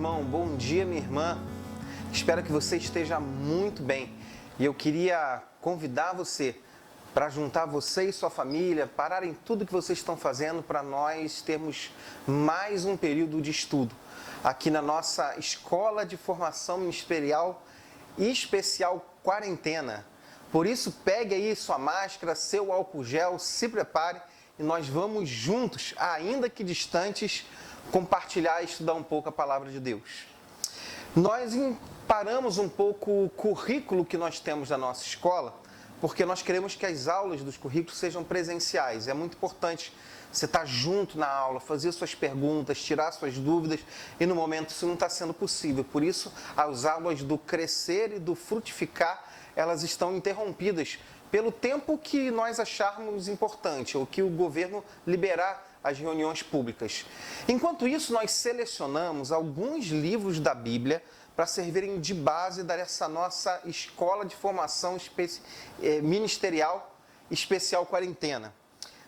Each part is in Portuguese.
irmão, bom dia, minha irmã. Espero que você esteja muito bem. E eu queria convidar você para juntar você e sua família, pararem tudo que vocês estão fazendo para nós termos mais um período de estudo aqui na nossa Escola de Formação Ministerial Especial Quarentena. Por isso, pegue aí sua máscara, seu álcool gel, se prepare e nós vamos juntos, ainda que distantes, compartilhar e estudar um pouco a Palavra de Deus. Nós paramos um pouco o currículo que nós temos na nossa escola, porque nós queremos que as aulas dos currículos sejam presenciais. É muito importante você estar junto na aula, fazer suas perguntas, tirar suas dúvidas, e no momento isso não está sendo possível. Por isso, as aulas do crescer e do frutificar, elas estão interrompidas pelo tempo que nós acharmos importante, ou que o governo liberar as reuniões públicas. Enquanto isso, nós selecionamos alguns livros da Bíblia para servirem de base dessa nossa Escola de Formação Ministerial Especial Quarentena.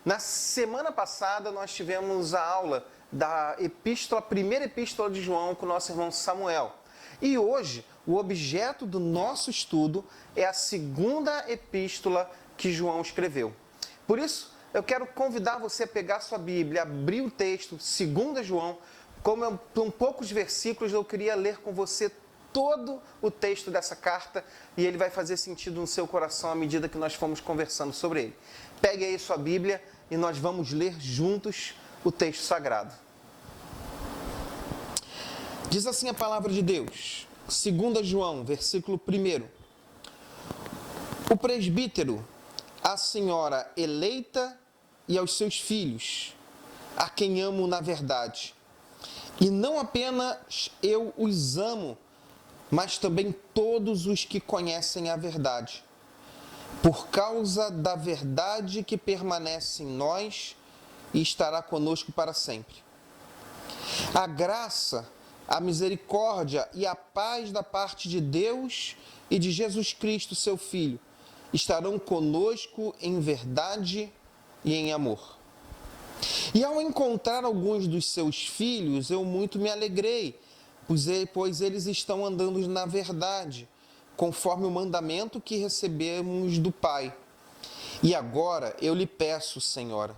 Na semana passada, nós tivemos a aula da primeira epístola de João com o nosso irmão Samuel. E hoje, o objeto do nosso estudo é a segunda epístola que João escreveu. Por isso, eu quero convidar você a pegar sua Bíblia, abrir o texto, 2 João. Como são poucos versículos, eu queria ler com você todo o texto dessa carta e ele vai fazer sentido no seu coração à medida que nós formos conversando sobre ele. Pegue aí sua Bíblia e nós vamos ler juntos o texto sagrado. Diz assim a palavra de Deus, 2 João, versículo 1. O presbítero, a senhora eleita e aos seus filhos, a quem amo na verdade. E não apenas eu os amo, mas também todos os que conhecem a verdade. Por causa da verdade que permanece em nós e estará conosco para sempre. A graça, a misericórdia e a paz da parte de Deus e de Jesus Cristo, seu Filho, estarão conosco em verdade e em amor. E ao encontrar alguns dos seus filhos, eu muito me alegrei, pois eles estão andando na verdade, conforme o mandamento que recebemos do Pai. E agora eu lhe peço, Senhora,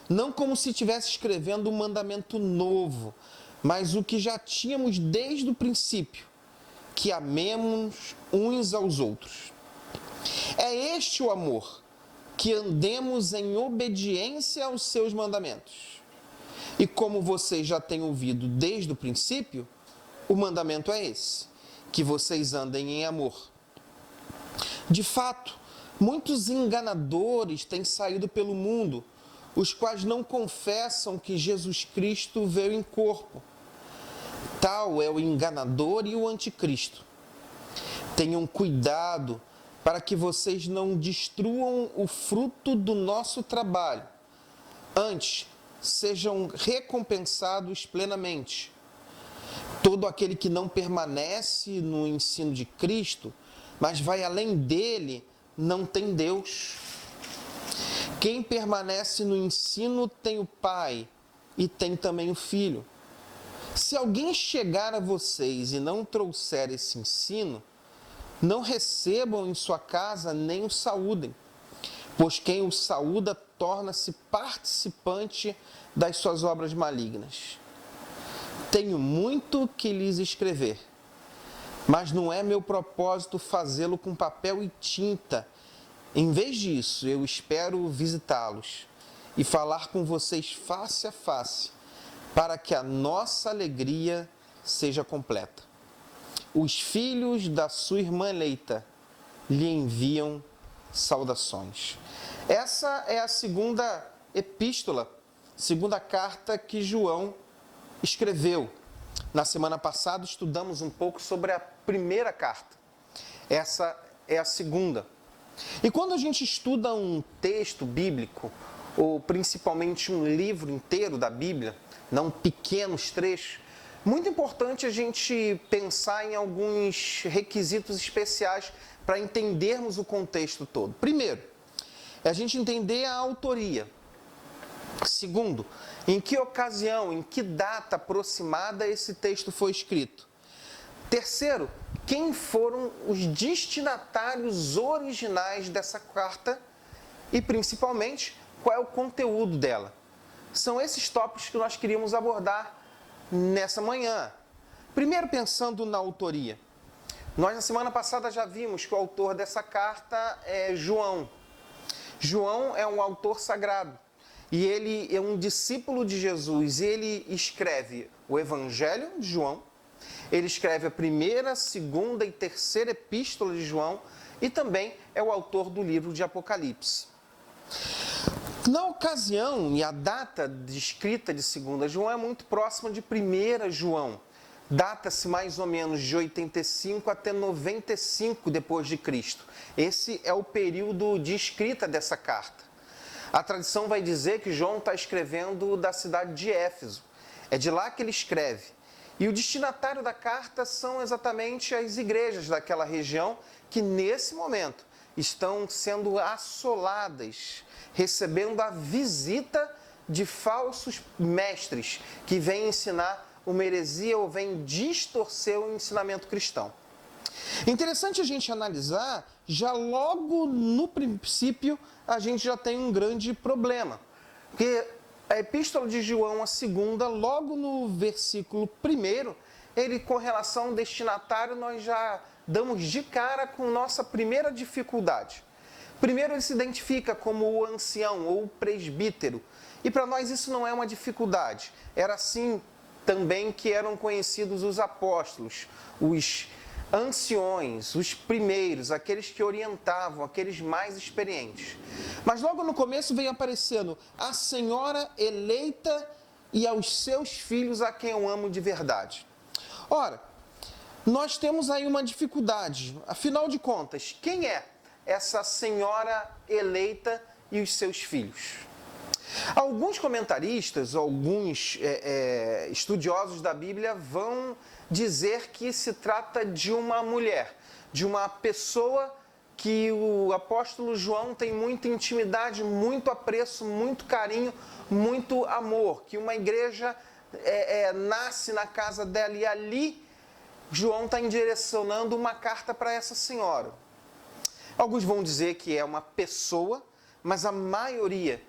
não como se estivesse escrevendo um mandamento novo, mas o que já tínhamos desde o princípio, que amemos uns aos outros. É este o amor, que andemos em obediência aos seus mandamentos. E como vocês já têm ouvido desde o princípio, o mandamento é esse, que vocês andem em amor. De fato, muitos enganadores têm saído pelo mundo, os quais não confessam que Jesus Cristo veio em corpo. Tal é o enganador e o anticristo. Tenham cuidado para que vocês não destruam o fruto do nosso trabalho. Antes, sejam recompensados plenamente. Todo aquele que não permanece no ensino de Cristo, mas vai além dele, não tem Deus. Quem permanece no ensino tem o Pai e tem também o Filho. Se alguém chegar a vocês e não trouxer esse ensino, não recebam em sua casa nem o saúdem, pois quem o saúda torna-se participante das suas obras malignas. Tenho muito que lhes escrever, mas não é meu propósito fazê-lo com papel e tinta. Em vez disso, eu espero visitá-los e falar com vocês face a face, para que a nossa alegria seja completa. Os filhos da sua irmã eleita lhe enviam saudações. Essa é a segunda epístola, segunda carta que João escreveu. Na semana passada estudamos um pouco sobre a primeira carta. Essa é a segunda. E quando a gente estuda um texto bíblico, ou principalmente um livro inteiro da Bíblia, não pequenos trechos, muito importante a gente pensar em alguns requisitos especiais para entendermos o contexto todo. Primeiro, é a gente entender a autoria. Segundo, em que ocasião, em que data aproximada esse texto foi escrito? Terceiro, quem foram os destinatários originais dessa carta e, principalmente, qual é o conteúdo dela? São esses tópicos que nós queríamos abordar nessa manhã. Primeiro, pensando na autoria. Nós, na semana passada, já vimos que o autor dessa carta é João. João é um autor sagrado e ele é um discípulo de Jesus. Ele escreve o Evangelho de João, ele escreve a primeira, segunda e terceira epístola de João e também é o autor do livro de Apocalipse. Na ocasião e a data de escrita de 2 João é muito próxima de 1 João. Data-se mais ou menos de 85 até 95 depois de Cristo. Esse é o período de escrita dessa carta. A tradição vai dizer que João está escrevendo da cidade de Éfeso. É de lá que ele escreve. E o destinatário da carta são exatamente as igrejas daquela região que, nesse momento, estão sendo assoladas, recebendo a visita de falsos mestres que vêm ensinar uma heresia ou vêm distorcer o ensinamento cristão. Interessante a gente analisar, já logo no princípio, a gente já tem um grande problema. Porque a epístola de João, a segunda, logo no versículo 1, ele com relação ao destinatário, nós já damos de cara com nossa primeira dificuldade. Primeiro, ele se identifica como o ancião ou o presbítero. E para nós isso não é uma dificuldade. Era assim também que eram conhecidos os apóstolos, os anciões, os primeiros, aqueles que orientavam, aqueles mais experientes. Mas logo no começo vem aparecendo a senhora eleita e aos seus filhos a quem eu amo de verdade. Ora, nós temos aí uma dificuldade. Afinal de contas, quem é essa senhora eleita e os seus filhos? Alguns comentaristas, alguns estudiosos da Bíblia vão dizer que se trata de uma mulher, de uma pessoa que o apóstolo João tem muita intimidade, muito apreço, muito carinho, muito amor, que uma igreja nasce na casa dela e ali João está direcionando uma carta para essa senhora. Alguns vão dizer que é uma pessoa, mas a maioria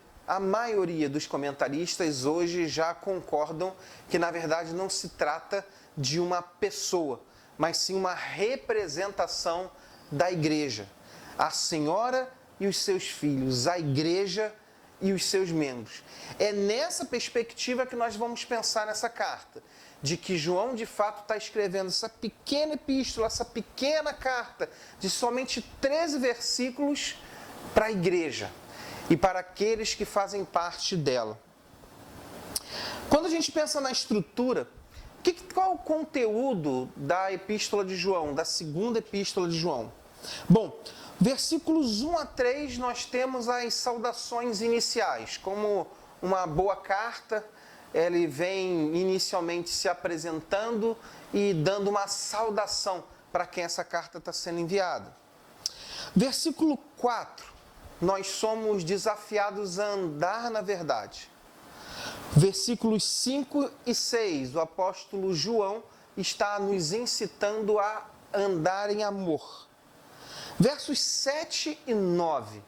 dos comentaristas hoje já concordam que, na verdade, não se trata de uma pessoa, mas sim uma representação da igreja. A senhora e os seus filhos, a igreja e os seus membros. É nessa perspectiva que nós vamos pensar nessa carta, de que João, de fato, está escrevendo essa pequena epístola, essa pequena carta, de somente 13 versículos para a igreja e para aqueles que fazem parte dela. Quando a gente pensa na estrutura, qual é o conteúdo da epístola de João, da segunda epístola de João? Bom, versículos 1 a 3 nós temos as saudações iniciais. Como uma boa carta, ele vem inicialmente se apresentando e dando uma saudação para quem essa carta está sendo enviada. Versículo 4. Nós somos desafiados a andar na verdade. Versículos 5 e 6, o apóstolo João está nos incitando a andar em amor. Versos 7 e 9,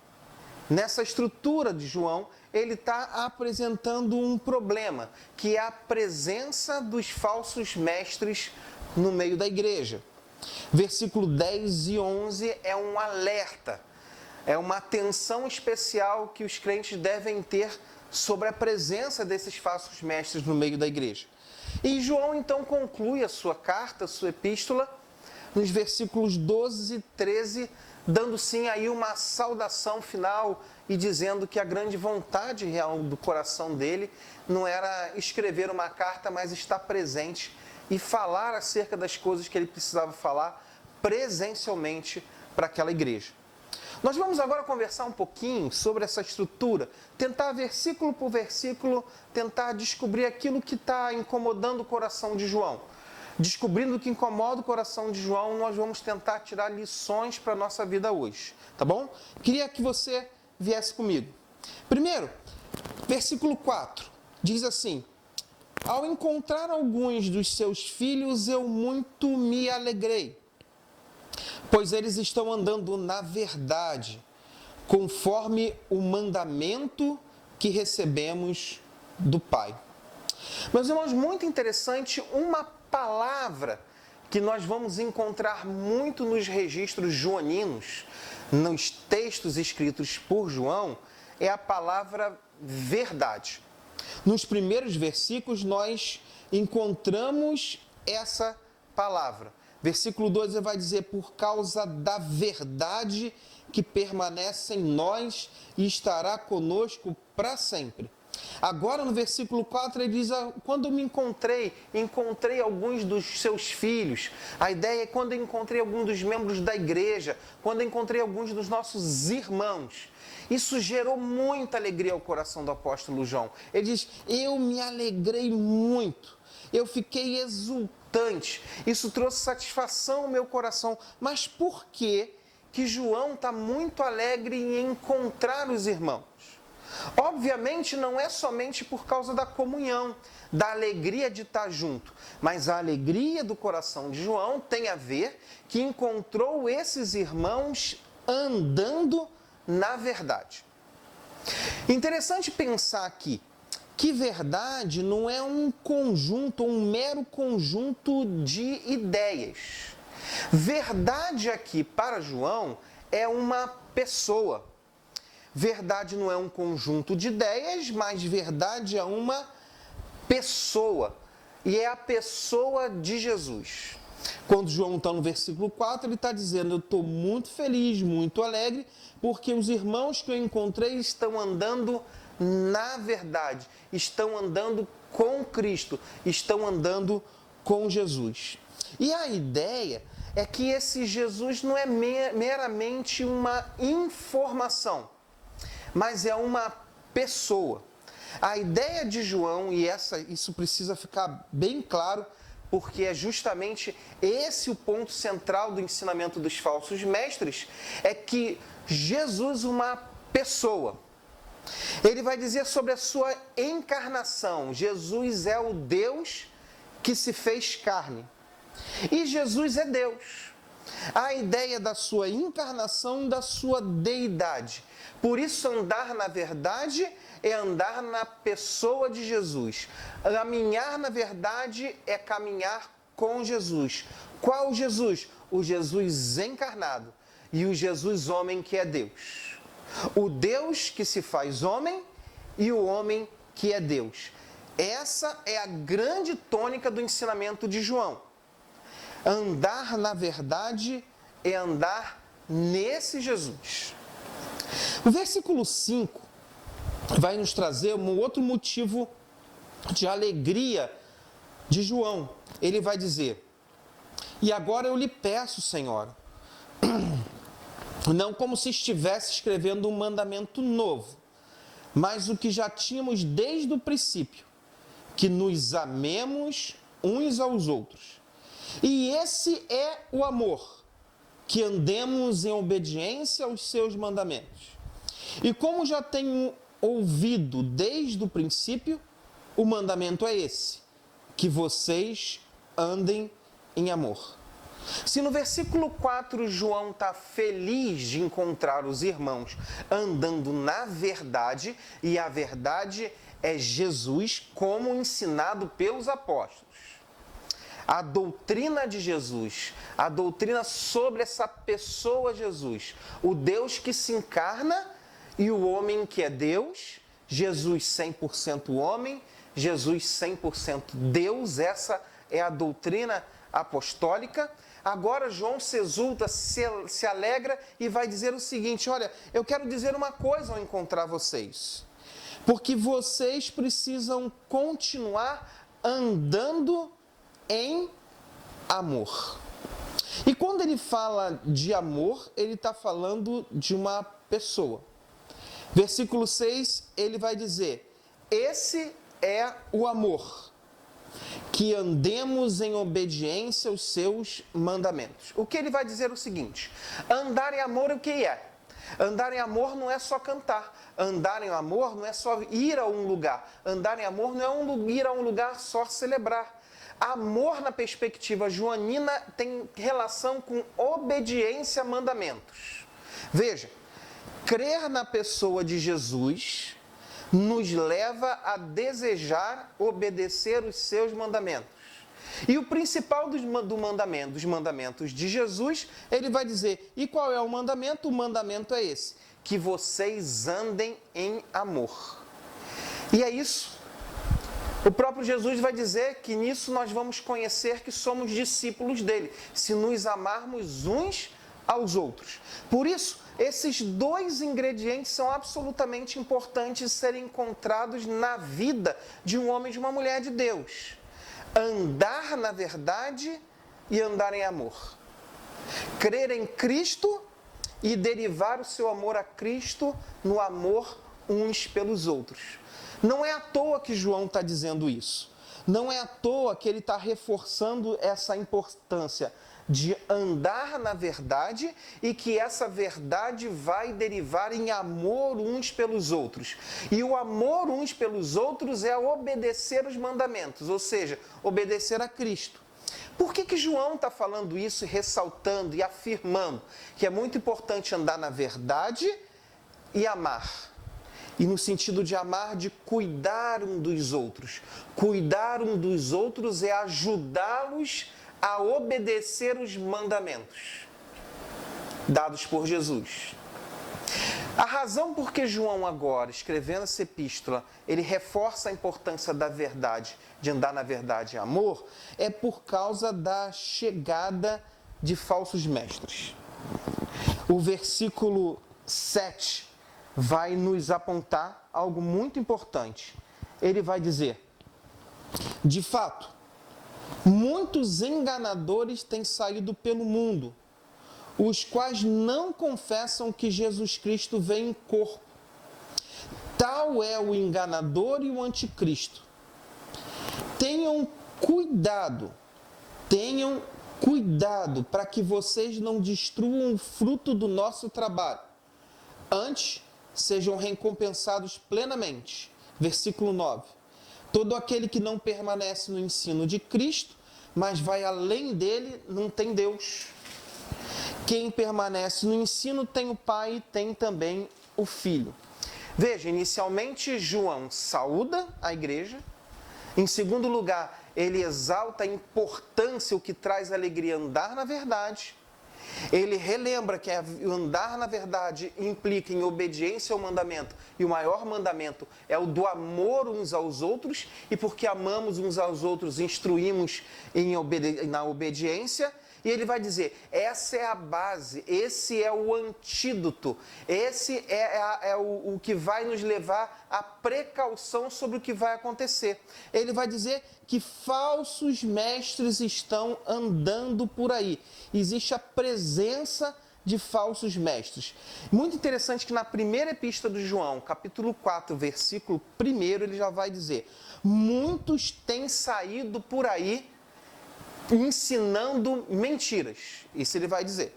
nessa estrutura de João, ele está apresentando um problema, que é a presença dos falsos mestres no meio da igreja. Versículo 10 e 11 é um alerta. É uma atenção especial que os crentes devem ter sobre a presença desses falsos mestres no meio da igreja. E João então conclui a sua carta, a sua epístola, nos versículos 12 e 13, dando sim aí uma saudação final e dizendo que a grande vontade real do coração dele não era escrever uma carta, mas estar presente e falar acerca das coisas que ele precisava falar presencialmente para aquela igreja. Nós vamos agora conversar um pouquinho sobre essa estrutura, tentar versículo por versículo, tentar descobrir aquilo que está incomodando o coração de João. Descobrindo o que incomoda o coração de João, nós vamos tentar tirar lições para a nossa vida hoje, tá bom? Queria que você viesse comigo. Primeiro, Versículo 4 diz assim: ao encontrar alguns dos seus filhos, eu muito me alegrei, pois eles estão andando na verdade, conforme o mandamento que recebemos do Pai. Meus irmãos, muito interessante, uma palavra que nós vamos encontrar muito nos registros joaninos, nos textos escritos por João, é a palavra verdade. Nos primeiros versículos nós encontramos essa palavra. Versículo 2 vai dizer: por causa da verdade que permanece em nós e estará conosco para sempre. Agora no versículo 4 ele diz: quando me encontrei alguns dos seus filhos. A ideia é quando eu encontrei alguns dos membros da igreja, quando eu encontrei alguns dos nossos irmãos. Isso gerou muita alegria ao coração do apóstolo João. Ele diz: eu me alegrei muito, eu fiquei exultante, isso trouxe satisfação ao meu coração. Mas por que João está muito alegre em encontrar os irmãos? Obviamente não é somente por causa da comunhão, da alegria de estar junto, mas a alegria do coração de João tem a ver que encontrou esses irmãos andando na verdade. Interessante pensar aqui que verdade não é um conjunto, um mero conjunto de ideias. Verdade aqui para João é uma pessoa. Verdade não é um conjunto de ideias, mas verdade é uma pessoa. E é a pessoa de Jesus. Quando João está no versículo 4, ele está dizendo: eu estou muito feliz, muito alegre, porque os irmãos que eu encontrei estão andando na verdade, estão andando com Cristo, estão andando com Jesus. E a ideia é que esse Jesus não é meramente uma informação, mas é uma pessoa. A ideia de João, e isso precisa ficar bem claro, porque é justamente esse o ponto central do ensinamento dos falsos mestres, é que Jesus, uma pessoa, ele vai dizer sobre a sua encarnação. Jesus é o Deus que se fez carne. E Jesus é Deus. A ideia da sua encarnação, da sua deidade. Por isso, andar na verdade é andar na pessoa de Jesus. Caminhar na verdade é caminhar com Jesus. Qual Jesus? O Jesus encarnado e o Jesus homem que é Deus. O Deus que se faz homem e o homem que é Deus. Essa é a grande tônica do ensinamento de João. Andar na verdade é andar nesse Jesus. O versículo 5 vai nos trazer um outro motivo de alegria de João. Ele vai dizer: e agora eu lhe peço, Senhora, não como se estivesse escrevendo um mandamento novo, mas o que já tínhamos desde o princípio, que nos amemos uns aos outros. E esse é o amor, que andemos em obediência aos seus mandamentos. E como já tenho ouvido desde o princípio, o mandamento é esse, que vocês andem em amor. Se no versículo 4 João está feliz de encontrar os irmãos andando na verdade, e a verdade é Jesus como ensinado pelos apóstolos. A doutrina de Jesus, a doutrina sobre essa pessoa Jesus, o Deus que se encarna e o homem que é Deus, Jesus 100% homem, Jesus 100% Deus, essa é a doutrina apostólica. Agora João se exulta, se alegra e vai dizer o seguinte: olha, eu quero dizer uma coisa ao encontrar vocês, porque vocês precisam continuar andando em amor. E quando ele fala de amor, ele está falando de uma pessoa. Versículo 6, ele vai dizer: esse é o amor, que andemos em obediência aos seus mandamentos. O que ele vai dizer é o seguinte: andar em amor, o que é? Andar em amor não é só cantar. Andar em amor não é só ir a um lugar. Andar em amor não é ir a um lugar só celebrar. Amor, na perspectiva joanina, tem relação com obediência a mandamentos. Veja, crer na pessoa de Jesus nos leva a desejar obedecer os seus mandamentos. E o principal dos mandamentos de Jesus, ele vai dizer, e qual é o mandamento? O mandamento é esse, que vocês andem em amor. E é isso. O próprio Jesus vai dizer que nisso nós vamos conhecer que somos discípulos dele, se nos amarmos uns aos outros. Por isso, esses dois ingredientes são absolutamente importantes de serem encontrados na vida de um homem e de uma mulher de Deus. Andar na verdade e andar em amor. Crer em Cristo e derivar o seu amor a Cristo no amor uns pelos outros. Não é à toa que João está dizendo isso. Não é à toa que ele está reforçando essa importância de andar na verdade e que essa verdade vai derivar em amor uns pelos outros. E o amor uns pelos outros é obedecer os mandamentos, ou seja, obedecer a Cristo. Por que João está falando isso, ressaltando e afirmando que é muito importante andar na verdade e amar? E no sentido de amar, de cuidar um dos outros. Cuidar um dos outros é ajudá-los a obedecer os mandamentos dados por Jesus. A razão por que João agora, escrevendo essa epístola, ele reforça a importância da verdade, de andar na verdade e amor, é por causa da chegada de falsos mestres. O versículo 7 vai nos apontar algo muito importante. Ele vai dizer, de fato, muitos enganadores têm saído pelo mundo, os quais não confessam que Jesus Cristo veio em corpo. Tal é o enganador e o anticristo. Tenham cuidado para que vocês não destruam o fruto do nosso trabalho. Antes, sejam recompensados plenamente. Versículo 9. Todo aquele que não permanece no ensino de Cristo, mas vai além dele, não tem Deus. Quem permanece no ensino tem o Pai e tem também o Filho. Veja, inicialmente João saúda a igreja. Em segundo lugar, ele exalta a importância, o que traz alegria, andar na verdade. Ele relembra que andar na verdade implica em obediência ao mandamento, e o maior mandamento é o do amor uns aos outros, e porque amamos uns aos outros, instruímos na obediência. E ele vai dizer, essa é a base, esse é o antídoto, esse é o que vai nos levar à precaução sobre o que vai acontecer. Ele vai dizer que falsos mestres estão andando por aí. Existe a presença de falsos mestres. Muito interessante que na primeira epístola de João, capítulo 4, versículo 1, ele já vai dizer, muitos têm saído por aí ensinando mentiras. Isso ele vai dizer.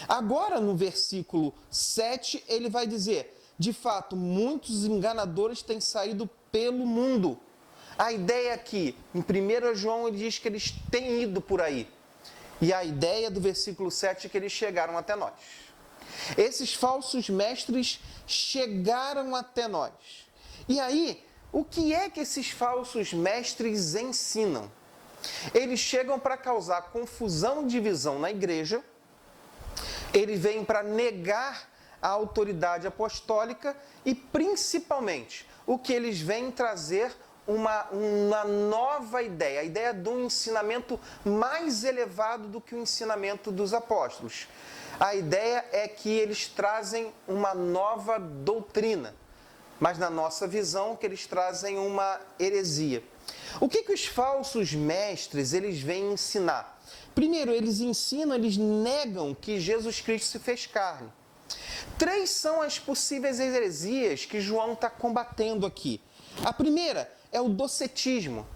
Agora, no versículo 7, ele vai dizer, de fato, muitos enganadores têm saído pelo mundo. A ideia aqui, em 1 João, ele diz que eles têm ido por aí. E a ideia do versículo 7 é que eles chegaram até nós. Esses falsos mestres chegaram até nós. E aí, o que é que esses falsos mestres ensinam? Eles chegam para causar confusão e divisão na igreja, eles vêm para negar a autoridade apostólica e, principalmente, o que eles vêm trazer uma nova ideia, a ideia de um ensinamento mais elevado do que o ensinamento dos apóstolos. A ideia é que eles trazem uma nova doutrina, mas na nossa visão que eles trazem uma heresia. O que os falsos mestres eles vêm ensinar? Primeiro, eles ensinam, eles negam que Jesus Cristo se fez carne. 3 são as possíveis heresias que João está combatendo aqui. A primeira é o docetismo.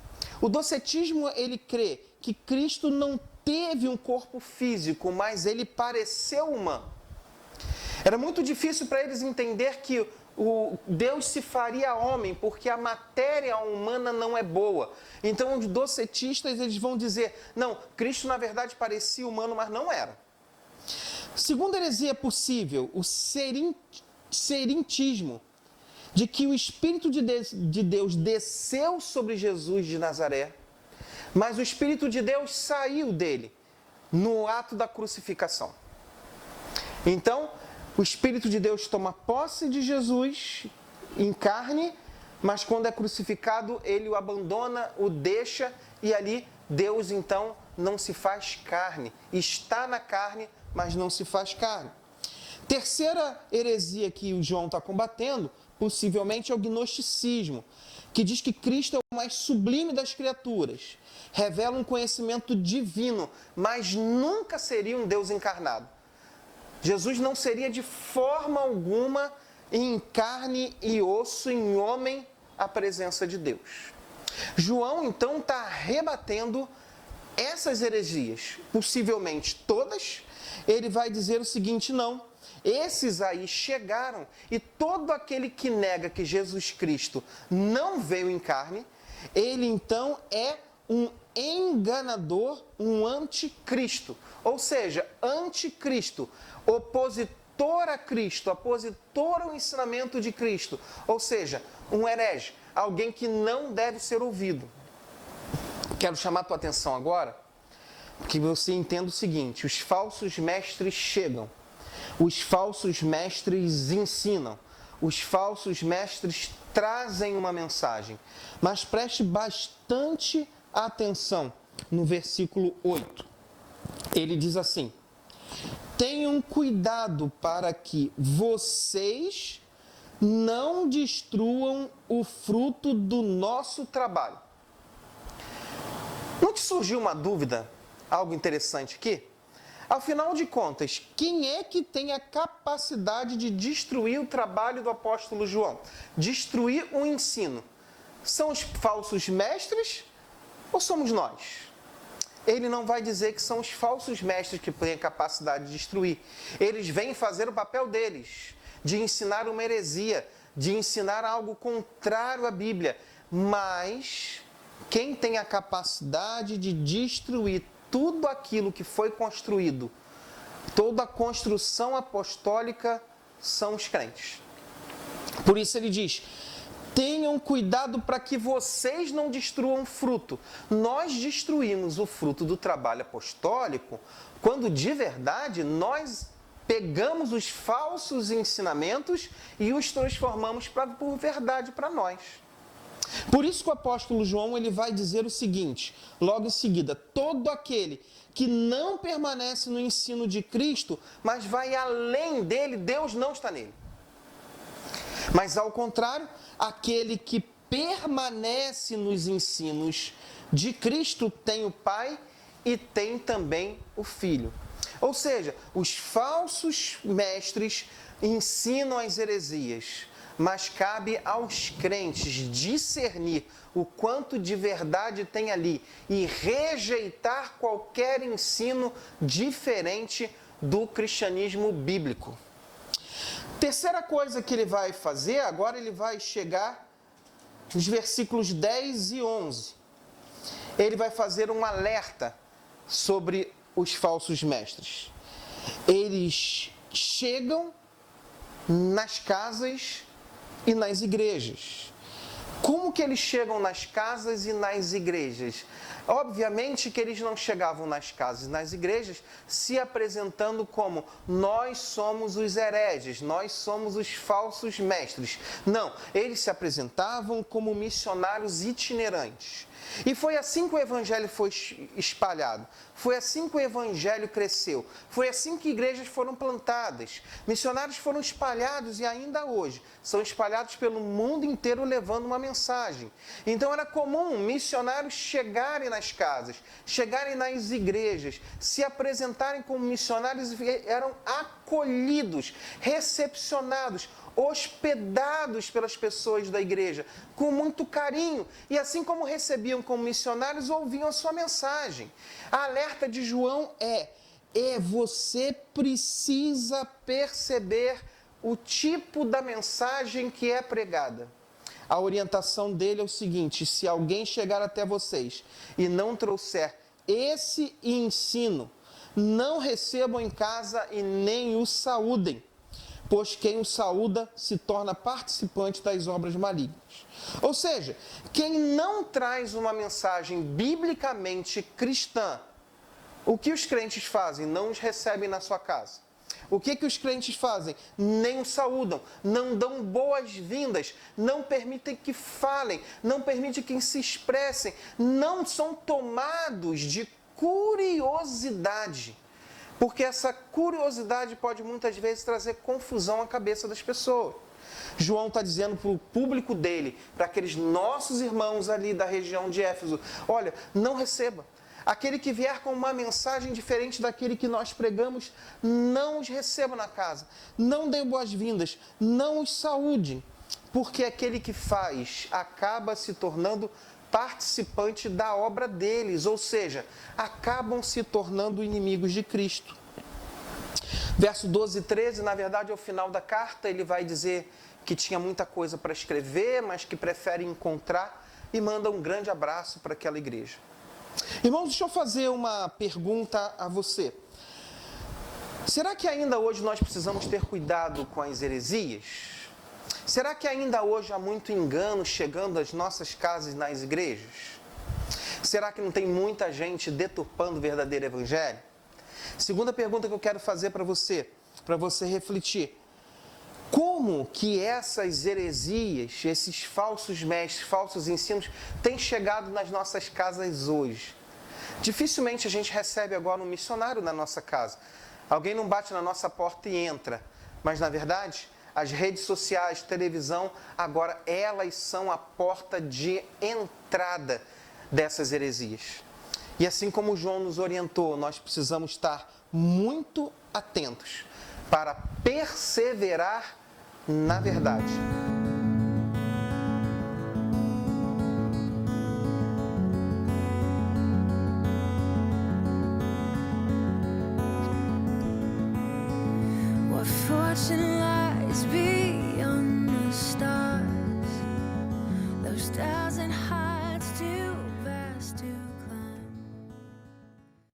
O docetismo, ele crê que Cristo não teve um corpo físico, mas ele pareceu humano. Era muito difícil para eles entender que o Deus se faria homem, porque a matéria humana não é boa. Então, os docetistas eles vão dizer, não, Cristo na verdade parecia humano, mas não era. Segunda heresia possível, o serintismo, de que o Espírito de Deus desceu sobre Jesus de Nazaré, mas o Espírito de Deus saiu dele no ato da crucificação. Então, o Espírito de Deus toma posse de Jesus em carne, mas quando é crucificado, ele o abandona, o deixa, e ali Deus então não se faz carne. Está na carne, mas não se faz carne. Terceira heresia que o João está combatendo, possivelmente, é o gnosticismo, que diz que Cristo é o mais sublime das criaturas, revela um conhecimento divino, mas nunca seria um Deus encarnado. Jesus não seria de forma alguma em carne e osso, em homem, a presença de Deus. João, então, está rebatendo essas heresias, possivelmente todas. Ele vai dizer o seguinte, não, esses aí chegaram e todo aquele que nega que Jesus Cristo não veio em carne, ele então é um enganador, um anticristo. Ou seja, anticristo, opositor a Cristo, opositor ao ensinamento de Cristo. Ou seja, um herege, alguém que não deve ser ouvido. Quero chamar a tua atenção agora, que você entenda o seguinte, os falsos mestres chegam, os falsos mestres ensinam, os falsos mestres trazem uma mensagem. Mas preste bastante atenção no versículo 8. Ele diz assim, tenham cuidado para que vocês não destruam o fruto do nosso trabalho. Não te surgiu uma dúvida, algo interessante aqui? Afinal de contas, quem é que tem a capacidade de destruir o trabalho do apóstolo João? Destruir o ensino? São os falsos mestres ou somos nós? Ele não vai dizer que são os falsos mestres que têm a capacidade de destruir. Eles vêm fazer o papel deles, de ensinar uma heresia, de ensinar algo contrário à Bíblia. Mas quem tem a capacidade de destruir tudo aquilo que foi construído, toda a construção apostólica, são os crentes. Por isso ele diz, tenham cuidado para que vocês não destruam fruto. Nós destruímos o fruto do trabalho apostólico quando de verdade nós pegamos os falsos ensinamentos e os transformamos por verdade para nós. Por isso que o apóstolo João ele vai dizer o seguinte, logo em seguida, todo aquele que não permanece no ensino de Cristo, mas vai além dele, Deus não está nele. Mas ao contrário, aquele que permanece nos ensinos de Cristo tem o Pai e tem também o Filho. Ou seja, os falsos mestres ensinam as heresias, mas cabe aos crentes discernir o quanto de verdade tem ali e rejeitar qualquer ensino diferente do cristianismo bíblico. Terceira coisa que ele vai fazer, agora ele vai chegar nos versículos 10 e 11. Ele vai fazer um alerta sobre os falsos mestres. Eles chegam nas casas e nas igrejas. Como que eles chegam nas casas e nas igrejas? Obviamente que eles não chegavam nas casas e nas igrejas se apresentando como nós somos os hereges, nós somos os falsos mestres. Não, eles se apresentavam como missionários itinerantes. E foi assim que o evangelho foi espalhado. Foi assim que o evangelho cresceu. Foi assim que igrejas foram plantadas. Missionários foram espalhados e ainda hoje são espalhados pelo mundo inteiro levando uma mensagem. Então era comum missionários chegarem nas casas, chegarem nas igrejas, se apresentarem como missionários e eram acolhidos, recepcionados, hospedados pelas pessoas da igreja, com muito carinho. E assim como recebiam como missionários, ouviam a sua mensagem. A alerta de João é, você precisa perceber o tipo da mensagem que é pregada. A orientação dele é o seguinte: se alguém chegar até vocês e não trouxer esse ensino, não recebam em casa e nem o saúdem, pois quem o saúda se torna participante das obras malignas. Ou seja, quem não traz uma mensagem biblicamente cristã, o que os crentes fazem? Não os recebem na sua casa. O que os crentes fazem? Nem o saúdam, não dão boas-vindas, não permitem que falem, não permitem que se expressem, não são tomados de curiosidade. Porque essa curiosidade pode muitas vezes trazer confusão à cabeça das pessoas. João está dizendo para o público dele, para aqueles nossos irmãos ali da região de Éfeso: olha, não receba. Aquele que vier com uma mensagem diferente daquele que nós pregamos, não os receba na casa, não dê boas-vindas, não os saúde, porque aquele que faz acaba se tornando participante da obra deles, ou seja, acabam se tornando inimigos de Cristo. Verso 12 e 13, na verdade, é o final da carta. Ele vai dizer que tinha muita coisa para escrever, mas que prefere encontrar, e manda um grande abraço para aquela igreja. Irmãos, deixa eu fazer uma pergunta a você. Será que ainda hoje nós precisamos ter cuidado com as heresias? Será que ainda hoje há muito engano chegando às nossas casas e nas igrejas? Será que não tem muita gente deturpando o verdadeiro evangelho? Segunda pergunta que eu quero fazer para você refletir: como que essas heresias, esses falsos mestres, falsos ensinos, têm chegado nas nossas casas hoje? Dificilmente a gente recebe agora um missionário na nossa casa. Alguém não bate na nossa porta e entra. Mas, na verdade, as redes sociais, televisão, agora elas são a porta de entrada dessas heresias. E assim como João nos orientou, nós precisamos estar muito atentos para perseverar na verdade. What fortune